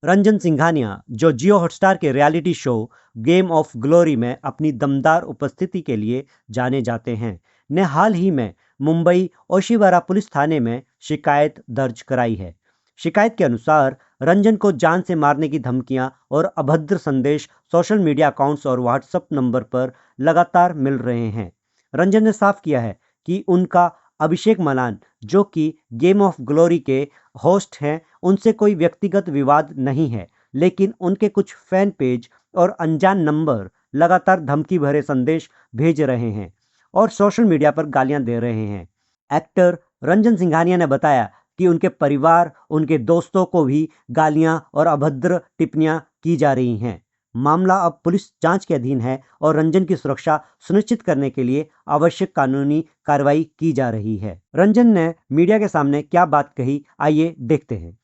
रंजन सिंघानिया, जो जियो हॉटस्टार के reality show game of glory में अपनी दमदार उपस्थिति के लिए जाने जाते हैं, ने हाल ही में मुंबई ओशिवारा पुलिस थाने में शिकायत दर्ज कराई है। शिकायत के अनुसार रंजन को जान से मारने की धमकियां और अभद्र संदेश सोशल मीडिया अकाउंट्स और व्हाट्सएप नंबर पर लगातार मिल रहे हैं। रंजन ने साफ किया है कि उनका अभिषेक मलान, जो कि गेम ऑफ ग्लोरी के होस्ट हैं, उनसे कोई व्यक्तिगत विवाद नहीं है, लेकिन उनके कुछ फैन पेज और अनजान नंबर लगातार धमकी भरे संदेश भेज रहे हैं और सोशल मीडिया पर गालियां दे रहे हैं। एक्टर रंजन सिंघानिया ने बताया कि उनके परिवार, उनके दोस्तों को भी गालियां और अभद्र टिप्पणियां की जा रही हैं। मामला अब पुलिस जांच के अधीन है और रंजन की सुरक्षा सुनिश्चित करने के लिए आवश्यक कानूनी कार्रवाई की जा रही है। रंजन ने मीडिया के सामने क्या बात कही, आइए देखते हैं।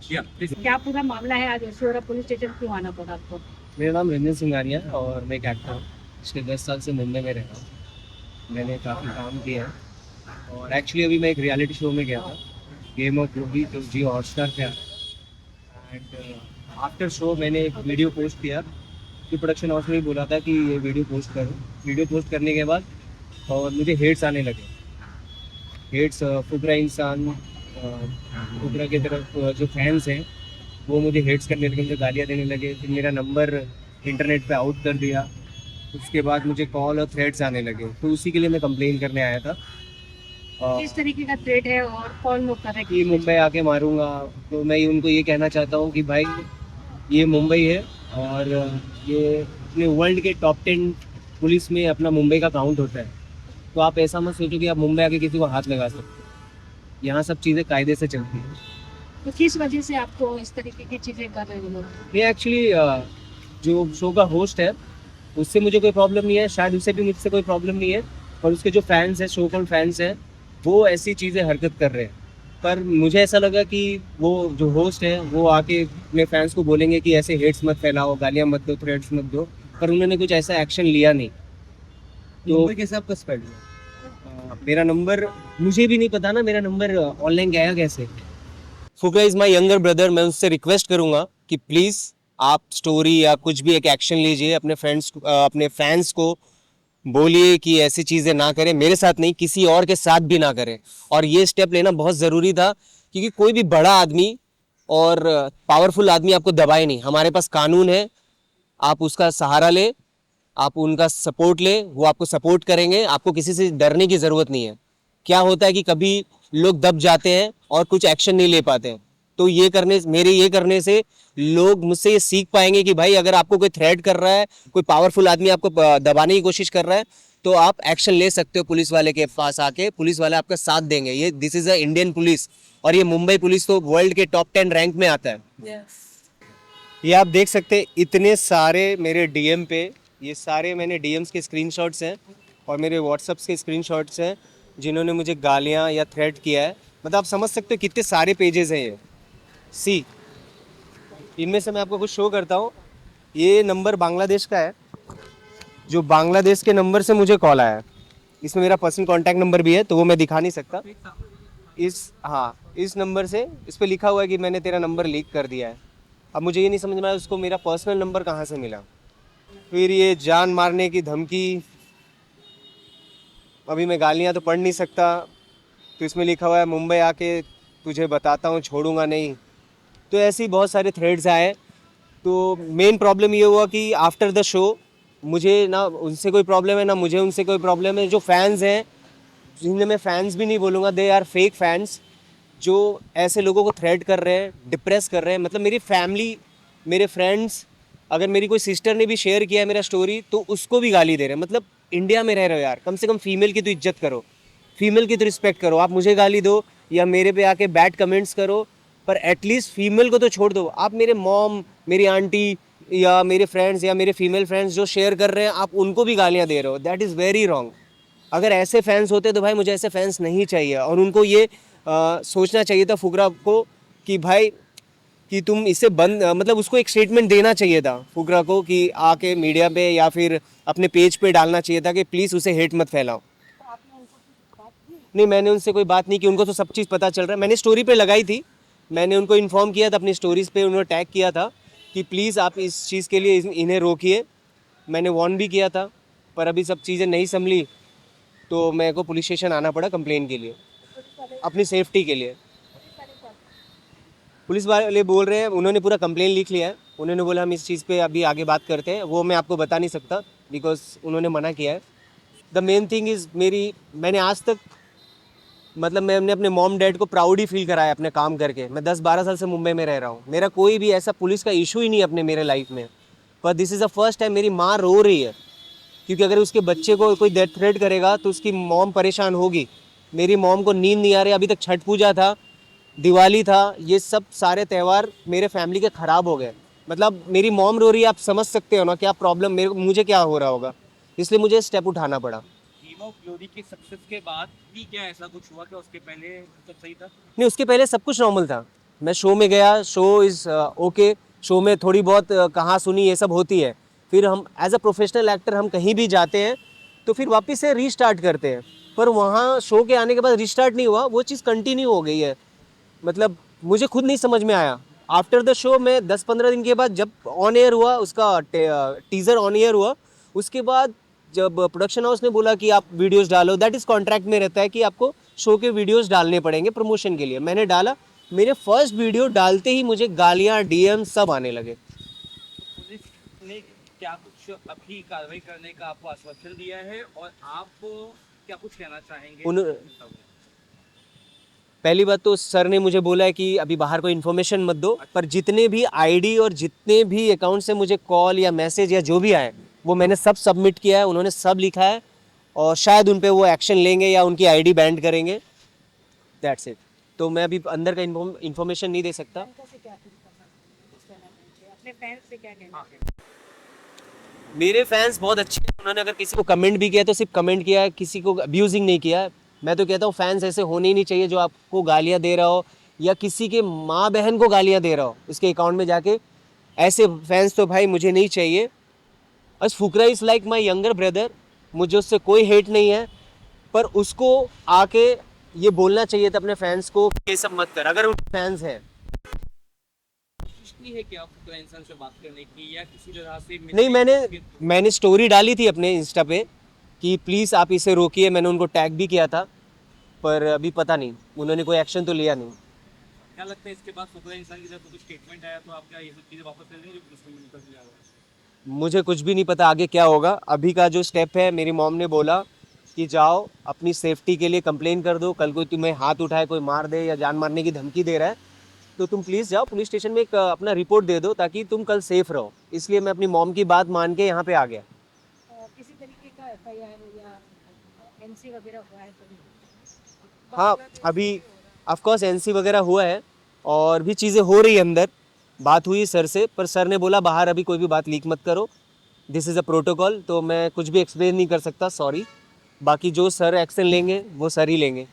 क्या पूरा मामला है, आज ओशिवारा पुलिस स्टेशन क्यों आना पड़ा आपको? मेरा नाम रंजन सिंघानिया है और मैं एक एक्टर हूँ। पिछले 10 साल से मुंबई में रह रहा हूँ। मैंने काफ़ी काम किया है और एक्चुअली अभी मैं एक रियलिटी शो में गया था, गेम ऑफ ग्लोरी, जो जियो हॉटस्टार पे आ रहा है। एंड आफ्टर शो मैंने एक वीडियो पोस्ट किया कि प्रोडक्शन हाउस ने ही बोला था कि ये वीडियो पोस्ट करो। वीडियो पोस्ट करने के बाद और मुझे हेट्स आने लगे। हेट्स फुकरा इंसान, फुकरा की तरफ जो फैंस हैं वो मुझे हेट्स करने लगे, मुझे गालियाँ देने लगे। फिर मेरा नंबर इंटरनेट पे आउट कर दिया। उसके बाद मुझे कॉल और थ्रेड्स आने लगे, तो उसी के लिए मैं कंप्लेन करने आया था। किस तरीके का थ्रेट है और कौन लोग कर रहे कि मुंबई आके मारूंगा। तो मैं उनको ये कहना चाहता हूँ कि भाई ये मुंबई है और ये अपने वर्ल्ड के टॉप 10 पुलिस में अपना मुंबई का काउंट होता है। तो आप ऐसा मत सोचो कि आप मुंबई आके किसी को हाथ लगा सकते हो। यहाँ सब चीज़ें कायदे से चलती हैं। तो किस वजह से आपको इस तरीके की चीजें कर रहे हो लोग? ये एक्चुअली जो शो का होस्ट है उससे मुझे कोई प्रॉब्लम नहीं है, शायद उससे भी मुझसे कोई प्रॉब्लम नहीं है, पर उसके जो फैंस हैं, शो कॉल्ड फैंस हैं, वो ऐसी चीज़ें हरकत कर रहे हैं। पर मुझे ऐसा लगा कि वो जो होस्ट है वो आके अपने फैंस को बोलेंगे कि ऐसे हेट्स मत फैलाओ, गालियाँ मत दो, थ्रेड्स मत दो, पर उन्होंने कुछ ऐसा एक्शन लिया नहीं। तो कैसे आपका स्प्रेड हुआ? मेरा नंबर मुझे भी नहीं पता ना, मेरा नंबर ऑनलाइन गया कैसे। फुकरा इज़ माई यंगर ब्रदर। मैं उससे रिक्वेस्ट करूँगा कि प्लीज़ आप स्टोरी या कुछ भी एक एक्शन लीजिए, अपने फैंस को बोलिए कि ऐसी चीज़ें ना करें, मेरे साथ नहीं, किसी और के साथ भी ना करें। और ये स्टेप लेना बहुत ज़रूरी था, क्योंकि कोई भी बड़ा आदमी और पावरफुल आदमी आपको दबाए नहीं। हमारे पास कानून है, आप उसका सहारा ले, आप उनका सपोर्ट ले, वो आपको सपोर्ट करेंगे। आपको किसी से डरने की ज़रूरत नहीं है। क्या होता है कि कभी लोग दब जाते हैं और कुछ एक्शन नहीं ले पाते हैं, तो मेरे ये करने से लोग मुझसे ये सीख पाएंगे कि भाई अगर आपको कोई थ्रेट कर रहा है, कोई पावरफुल आदमी आपको दबाने की कोशिश कर रहा है, तो आप एक्शन ले सकते हो। पुलिस वाले के पास आके पुलिस वाले आपका साथ देंगे। ये this is a Indian police, और ये मुंबई पुलिस तो वर्ल्ड के टॉप 10 रैंक में आता है। ये आप देख सकते हैं, इतने सारे मेरे डीएम पे, ये सारे मैंने डीएम्स के स्क्रीनशॉट्स हैं और मेरे व्हाट्सएप्स के स्क्रीनशॉट्स हैं जिन्होंने मुझे गालियाँ या थ्रेट किया है। मतलब आप समझ सकते हो कितने सारे पेजेस हैं ये। इनमें से मैं आपको कुछ शो करता हूँ। ये नंबर बांग्लादेश का है, जो बांग्लादेश के नंबर से मुझे कॉल आया है। इसमें मेरा पर्सनल कांटेक्ट नंबर भी है, तो वो मैं दिखा नहीं सकता। इस नंबर से, इस पे लिखा हुआ है कि मैंने तेरा नंबर लीक कर दिया है। अब मुझे ये नहीं समझ में आया उसको मेरा पर्सनल नंबर कहाँ से मिला। फिर ये जान मारने की धमकी, अभी मैं गालियाँ तो पढ़ नहीं सकता, तो इसमें लिखा हुआ है मुंबई आके तुझे बताता हूँ, छोड़ूंगा नहीं। तो ऐसे ही बहुत सारे थ्रेड्स आए। तो मेन प्रॉब्लम ये हुआ कि आफ्टर द शो मुझे ना उनसे कोई प्रॉब्लम है, ना मुझे उनसे कोई प्रॉब्लम है। जो फैंस हैं, जिन्हें मैं फैंस भी नहीं बोलूँगा, दे आर फेक फैंस, जो ऐसे लोगों को थ्रेट कर रहे हैं, डिप्रेस कर रहे हैं। मतलब मेरी फैमिली, मेरे फ्रेंड्स, अगर मेरी कोई सिस्टर ने भी शेयर किया है मेरा स्टोरी, तो उसको भी गाली दे रहे हैं। मतलब इंडिया में रह रहे हो यार, कम से कम फीमेल की तो इज्जत करो, फीमेल की तो रिस्पेक्ट करो। आप मुझे गाली दो या मेरे पे आके बैड कमेंट्स करो, पर एटलीस्ट फीमेल को तो छोड़ दो। आप मेरे मॉम, मेरी आंटी या मेरे फ्रेंड्स या मेरे फीमेल फ्रेंड्स जो शेयर कर रहे हैं, आप उनको भी गालियाँ दे रहे हो। That is very wrong. अगर ऐसे फैंस होते तो भाई मुझे ऐसे फैंस नहीं चाहिए। और उनको ये सोचना चाहिए था फुकरा को कि भाई कि तुम इसे बंद, मतलब उसको एक स्टेटमेंट देना चाहिए था फुकरा को, कि आके मीडिया पे या फिर अपने पेज पे डालना चाहिए था कि प्लीज़ उसे हेट मत फैलाओ। नहीं, मैंने उनसे कोई बात नहीं की, उनको तो सब चीज़ पता चल रहा है। मैंने स्टोरी पे लगाई थी मैंने उनको इन्फॉर्म किया था अपनी स्टोरीज़ पे, उन्होंने टैग किया था कि प्लीज़ आप इस चीज़ के लिए इन्हें रोकिए। मैंने वार्न भी किया था, पर अभी सब चीज़ें नहीं संभली तो मेरे को पुलिस स्टेशन आना पड़ा कंप्लेन के लिए, अपनी सेफ्टी के लिए। पुलिस वाले बोल रहे हैं, उन्होंने पूरा कंप्लेन लिख लिया है। उन्होंने बोला हम इस चीज़ पे अभी आगे बात करते हैं, वो मैं आपको बता नहीं सकता बिकॉज उन्होंने मना किया है। द मेन थिंग इज़ मैंने आज तक मतलब मैंने अपने मॉम डैड को प्राउड ही फील कराया अपने काम करके। मैं 10-12 साल से मुंबई में रह रहा हूँ, मेरा कोई भी ऐसा पुलिस का इशू ही नहीं है अपने मेरे लाइफ में। पर this is the first time मेरी माँ रो रही है, क्योंकि अगर उसके बच्चे को कोई डेथ थ्रेट करेगा तो उसकी मॉम परेशान होगी। मेरी मॉम को नींद नहीं आ रही, अभी तक छठ पूजा था, दिवाली था, ये सब सारे त्यौहार मेरे फैमिली के ख़राब हो गए। मतलब मेरी मॉम रो रही है, आप समझ सकते हो ना क्या प्रॉब्लम मुझे क्या हो रहा होगा, इसलिए मुझे स्टेप उठाना पड़ा। गेम ऑफ ग्लोरी के सक्सेस के बाद भी क्या ऐसा कुछ हुआ कि उसके पहले सब सही था? नहीं, उसके पहले सब कुछ नॉर्मल था। मैं शो में गया, शो इज़ ओके, शो में थोड़ी बहुत कहाँ सुनी ये सब होती है। फिर हम एज अ प्रोफेशनल एक्टर हम कहीं भी जाते हैं तो फिर वापस से रीस्टार्ट करते हैं, पर वहाँ शो के आने के बाद रीस्टार्ट नहीं हुआ, वो चीज़ कंटिन्यू हो गई है। मतलब मुझे खुद नहीं समझ में आया। आफ्टर द शो में 10-15 दिन के बाद जब ऑन एयर हुआ, उसका टीज़र ऑन एयर हुआ, उसके बाद जब प्रोडक्शन हाउस ने बोला कि आप वीडियोस डालो, दैट इज़ कॉन्ट्रैक्ट में रहता है कि आपको शो के वीडियोस डालने पड़ेंगे प्रमोशन के लिए। मैंने डाला, मेरे फर्स्ट वीडियो डालते ही मुझे गालियाँ, डीएम सब आने लगे। पुलिस ने क्या कुछ अभी कार्रवाई करने का आपको आश्वासन दिया है और आप क्या कुछ कहना चाहेंगे? पहली बात तो सर ने मुझे बोला है कि अभी बाहर कोई इन्फॉर्मेशन मत दो, पर जितने भी आईडी और जितने भी अकाउंट से मुझे कॉल या मैसेज या जो भी आए वो मैंने सब सबमिट किया है, उन्होंने सब लिखा है और शायद उन पे वो एक्शन लेंगे या उनकी आईडी बैंड करेंगे, दैट्स इट। तो मैं अभी अंदर का इन्फॉर्मेशन नहीं दे सकता। से क्या फील करना कुछ कहना चाहिए? अपने फैंस से क्या कहना चाहिए? मेरे फैंस बहुत अच्छे हैं, उन्होंने अगर किसी को कमेंट भी किया तो सिर्फ कमेंट किया है, किसी को अब्यूजिंग नहीं किया है। मैं तो कहता हूँ फैंस ऐसे होने ही नहीं चाहिए जो आपको गालियाँ दे रहा हो या किसी के माँ बहन को गालियाँ दे रहा हो उसके अकाउंट में जाके। ऐसे फैंस तो भाई मुझे नहीं चाहिए। बस Fukra is like my younger brother, मुझे उससे कोई हेट नहीं है, पर उसको आके ये बोलना चाहिए था अपने फैंस को कि ये सब मत कर, अगर उनके फैंस हैं। कोशिश की है कि आप तो इंसान से बात करने की या किसी तरह से नहीं, मैंने स्टोरी डाली थी अपने इंस्टा पे कि प्लीज़ आप इसे रोकिए, मैंने उनको टैग भी किया था, पर अभी पता नहीं उन्होंने कोई एक्शन तो लिया नहीं। क्या लगता है इसके बाद फुकरा इंसान की तरफ कुछ स्टेटमेंट आया तो आप क्या ये सब चीज़ें वापस कर देंगे जो पुलिस में निकल जा रहा है? मुझे कुछ भी नहीं पता आगे क्या होगा। अभी का जो स्टेप है, मेरी मॉम ने बोला कि जाओ अपनी सेफ्टी के लिए कंप्लेन कर दो, कल कोई तुम्हें हाथ उठाए, कोई मार दे या जान मारने की धमकी दे रहा है तो तुम प्लीज़ जाओ पुलिस स्टेशन में एक अपना रिपोर्ट दे दो ताकि तुम कल सेफ रहो। इसलिए मैं अपनी मॉम की बात मान के यहाँ पे आ गया। किसी तरीके का एफआईआर या एनसी वगैरह हुआ है तो हाँ, अभी ऑफ कोर्स एनसी वगैरह हुआ है और भी चीज़ें हो रही है अंदर। बात हुई सर से, पर सर ने बोला बाहर अभी कोई भी बात लीक मत करो, दिस इज़ अ प्रोटोकॉल, तो मैं कुछ भी एक्सप्लेन नहीं कर सकता, सॉरी। बाकी जो सर एक्शन लेंगे वो सर ही लेंगे।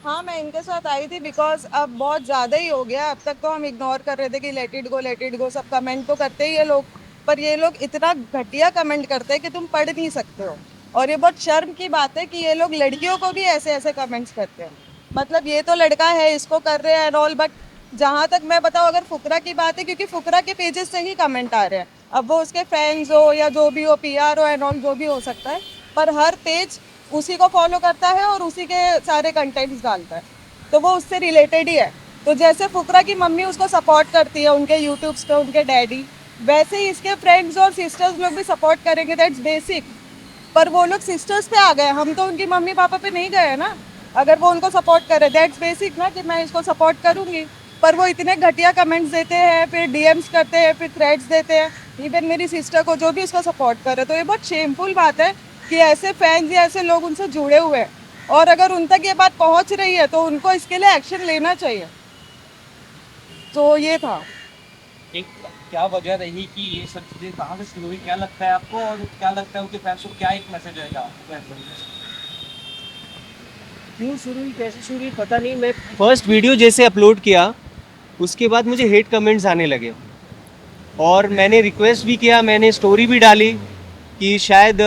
हाँ, मैं इनके साथ आई थी बिकॉज अब बहुत ज़्यादा ही हो गया। अब तक तो हम इग्नोर कर रहे थे कि लेट इट गो, सब कमेंट तो करते ही ये लोग, पर ये लोग इतना घटिया कमेंट करते हैं कि तुम पढ़ नहीं सकते हो। और ये बहुत शर्म की बात है कि ये लोग लड़कियों को भी ऐसे ऐसे कमेंट्स करते हैं। मतलब ये तो लड़का है, इसको कर रहे हैं एंड ऑल, बट जहाँ तक मैं बताऊँ अगर फुकरा की बात है, क्योंकि फुकरा के पेजेस से ही कमेंट आ रहे हैं, अब वो उसके फैंस हो या जो भी हो, पीआर हो एंड ऑल, जो भी हो सकता है, पर हर पेज उसी को फॉलो करता है और उसी के सारे कंटेंट्स डालता है, तो वो उससे रिलेटेड ही है। तो जैसे फुकरा की मम्मी उसको सपोर्ट करती है उनके यूट्यूब्स पे, उनके डैडी, वैसे ही इसके फ्रेंड्स और सिस्टर्स लोग भी सपोर्ट करेंगे, दैट्स बेसिक। पर वो लोग सिस्टर्स पे आ गए, हम तो उनकी मम्मी पापा पे नहीं गए ना। अगर वो उनको सपोर्ट करे दैट्स बेसिक ना, कि मैं इसको सपोर्ट करूँगी। पर वो इतने घटिया कमेंट्स देते हैं, फिर डीएम्स करते हैं, फिर थ्रेड्स देते हैं, इवन मेरी सिस्टर को जो भी इसको सपोर्ट करे। तो ये बहुत शेमफुल बात है कि ऐसे फैंस या ऐसे लोग उनसे जुड़े हुए हैं, और अगर उन तक ये बात पहुंच रही है तो उनको इसके लिए एक्शन लेना चाहिए। तो ये था। एक क्या वजह रही कि ये सब चीज़ें कहाँ से शुरू हुई, क्या लगता है आपको, और क्या लगता है उनके फैंस को क्या एक मैसेज रहेगा? क्यों शुरू हुई, कैसे शुरू हुई पता नहीं। मैं फर्स्ट वीडियो जैसे अपलोड किया उसके बाद मुझे हेट कमेंट्स आने लगे और मैंने रिक्वेस्ट भी किया, मैंने स्टोरी भी डाली कि शायद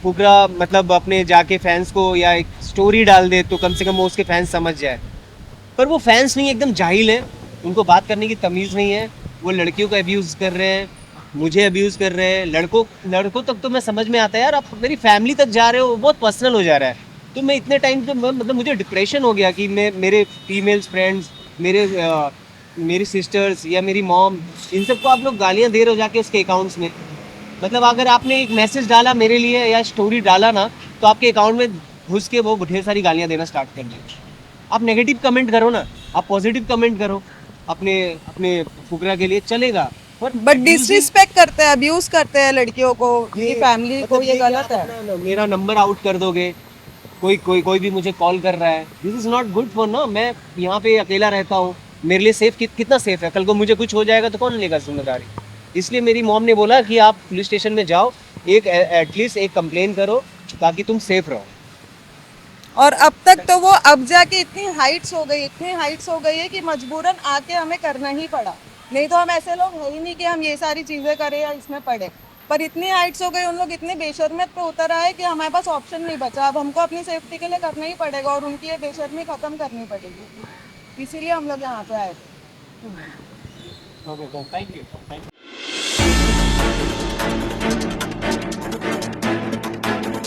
फुकरा मतलब अपने जाके फैंस को या एक स्टोरी डाल दे तो कम से कम वो उसके फैंस समझ जाए। पर वो फैंस नहीं, एकदम जाहिल है, उनको बात करने की तमीज़ नहीं है, वो लड़कियों को अब्यूज़ कर रहे हैं, मुझे अब्यूज़ कर रहे हैं, लड़कों तक तो मैं समझ में आता है यार, आप मेरी फैमिली तक जा रहे हो, बहुत पर्सनल हो जा रहा है। तो मैं इतने टाइम से मतलब मुझे डिप्रेशन हो गया कि मैं मेरे फीमेल्स फ्रेंड्स, मेरी सिस्टर्स या मेरी मॉम, इन सबको आप लोग गालियाँ दे रहे हो जाके उसके अकाउंट्स में। मतलब अगर आपने एक मैसेज डाला मेरे लिए या स्टोरी डाला ना, तो आपके अकाउंट में घुस के वो ढेर सारी गालियाँ देना स्टार्ट कर देंगे। आप नेगेटिव कमेंट करो ना, आप पॉजिटिव कमेंट करो अपने अपने फुकरा के लिए, चलेगा। बट डिसरिस्पेक्ट करते हैं, अब्यूज करते हैं लड़कियों को, उनकी फैमिली को, ये गलत है। मेरा नंबर आउट कर दोगे, कोई भी मुझे कॉल कर रहा है, this is not good for ना। मैं यहाँ पे अकेला रहता हूँ, मेरे लिए सेफ कितना सेफ है, कल को मुझे कुछ हो जाएगा तो कौन लेगा जिम्मेदारी। इसलिए मेरी मॉम ने बोला कि आप पुलिस स्टेशन में जाओ, एक एटलीस्ट एक कंप्लेन करो ताकि तुम सेफ रहो। और अब तक तो वो अब जाके इतनी हाइट्स हो गई है कि मजबूरन आके हमें करना ही पड़ा। नहीं तो हम ऐसे लोग है ही नहीं कि हम ये सारी चीजें करें या इसमें पड़े। पर इतनी हाइट्स हो गई, उन लोग इतने बेशर्मियत पे उतर आए कि हमारे पास ऑप्शन नहीं बचा। अब हमको अपनी सेफ्टी के लिए करना ही पड़ेगा और उनकी ये बेशर्मी खत्म करनी पड़ेगी। इसीलिए हम लोग यहाँ पे आए थे। Okay, thank you.